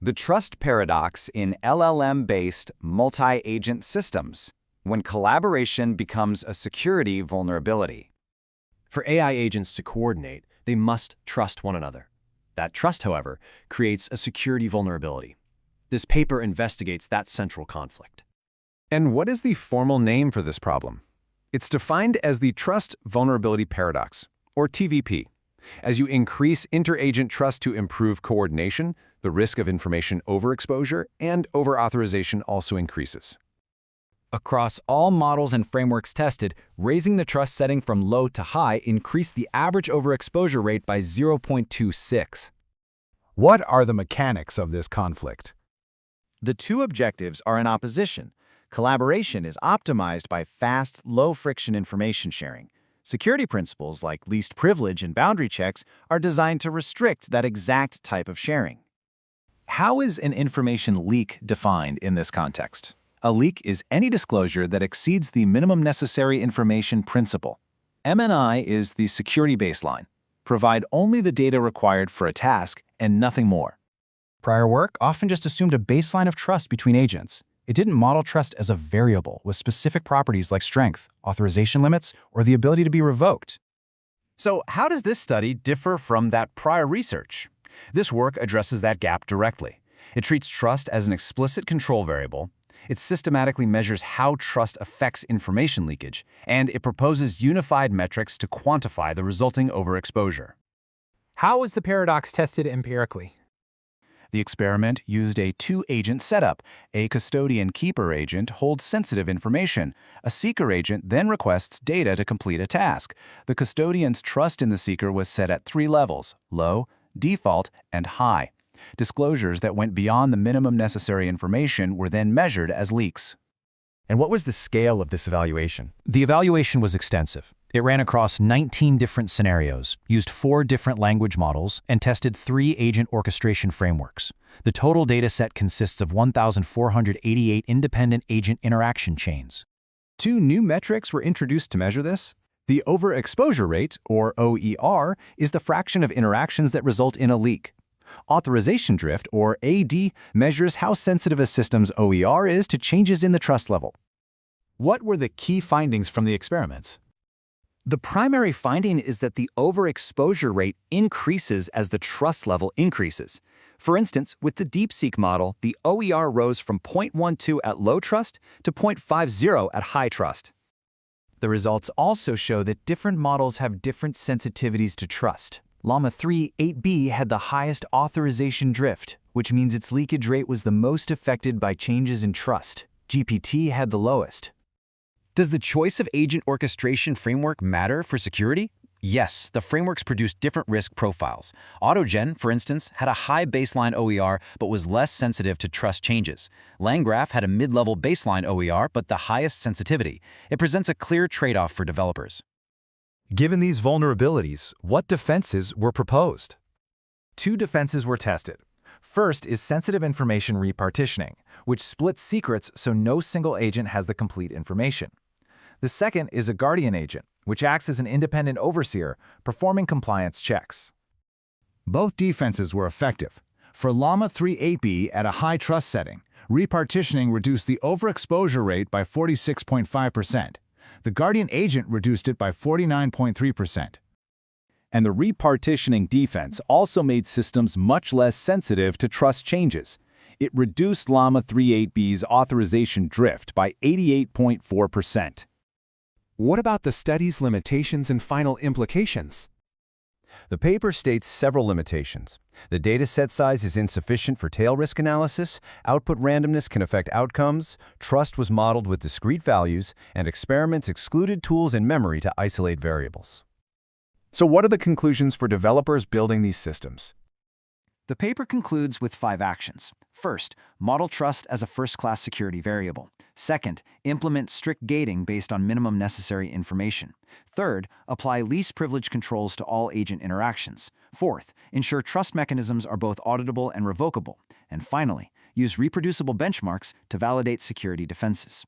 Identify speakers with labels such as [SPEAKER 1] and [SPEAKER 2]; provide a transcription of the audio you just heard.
[SPEAKER 1] The trust paradox in LLM-based multi-agent systems, when collaboration becomes a security vulnerability.
[SPEAKER 2] For AI agents to coordinate, they must trust one another. That trust, however, creates a security vulnerability. This paper investigates that central conflict.
[SPEAKER 3] And what is the formal name for this problem? It's defined as the Trust Vulnerability Paradox, or TVP. As you increase interagent trust to improve coordination, the risk of information overexposure and over-authorization also increases.
[SPEAKER 1] Across all models and frameworks tested, raising the trust setting from low to high increased the average overexposure rate by 0.26.
[SPEAKER 4] What are the mechanics of this conflict?
[SPEAKER 5] The two objectives are in opposition. Collaboration is optimized by fast, low-friction information sharing. Security principles like least privilege and boundary checks are designed to restrict that exact type of sharing. How is an information leak defined in this context? A leak is any disclosure that exceeds the minimum necessary information principle. MNI is the security baseline. Provide only the data required for a task and nothing more.
[SPEAKER 6] Prior work often just assumed a baseline of trust between agents. It didn't model trust as a variable with specific properties like strength, authorization limits, or the ability to be revoked.
[SPEAKER 5] So how does this study differ from that prior research? This work addresses that gap directly. It treats trust as an explicit control variable. It systematically measures how trust affects information leakage, and it proposes unified metrics to quantify the resulting overexposure.
[SPEAKER 7] How was the paradox tested empirically?
[SPEAKER 5] The experiment used a two-agent setup. A custodian keeper agent holds sensitive information. A seeker agent then requests data to complete a task. The custodian's trust in the seeker was set at 3 levels: low, default, and high. Disclosures that went beyond the minimum necessary information were then measured as leaks.
[SPEAKER 2] And what was the scale of this evaluation?
[SPEAKER 6] The evaluation was extensive. It ran across 19 different scenarios, used 4 different language models, and tested 3 agent orchestration frameworks. The total dataset consists of 1,488 independent agent interaction chains.
[SPEAKER 3] 2 new metrics were introduced to measure this. The overexposure rate, or OER, is the fraction of interactions that result in a leak. Authorization Drift, or AD, measures how sensitive a system's OER is to changes in the trust level.
[SPEAKER 4] What were the key findings from the experiments?
[SPEAKER 5] The primary finding is that the overexposure rate increases as the trust level increases. For instance, with the DeepSeek model, the OER rose from 0.12 at low trust to 0.50 at high trust. The results also show that different models have different sensitivities to trust. Llama 3 8B had the highest authorization drift, which means its leakage rate was the most affected by changes in trust. GPT had the lowest.
[SPEAKER 2] Does the choice of agent orchestration framework matter for security? Yes, the frameworks produce different risk profiles. AutoGen, for instance, had a high baseline OER but was less sensitive to trust changes. LangGraph had a mid-level baseline OER but the highest sensitivity. It presents a clear trade-off for developers.
[SPEAKER 3] Given these vulnerabilities, what defenses were proposed?
[SPEAKER 5] 2 defenses were tested. First is sensitive information repartitioning, which splits secrets so no single agent has the complete information. The second is a guardian agent, which acts as an independent overseer, performing compliance checks.
[SPEAKER 4] Both defenses were effective. For Llama 3 8B at a high trust setting, repartitioning reduced the overexposure rate by 46.5%. The guardian agent reduced it by 49.3%. And the repartitioning defense also made systems much less sensitive to trust changes. It reduced Llama 3 8B's authorization drift by 88.4%.
[SPEAKER 3] What about the study's limitations and final implications? The paper states several limitations. The dataset size is insufficient for tail risk analysis, output randomness can affect outcomes, trust was modeled with discrete values, and experiments excluded tools in memory to isolate variables. So what are the conclusions for developers building these systems?
[SPEAKER 5] The paper concludes with 5 actions. First, model trust as a first-class security variable. Second, implement strict gating based on minimum necessary information. Third, apply least privilege controls to all agent interactions. Fourth, ensure trust mechanisms are both auditable and revocable. And finally, use reproducible benchmarks to validate security defenses.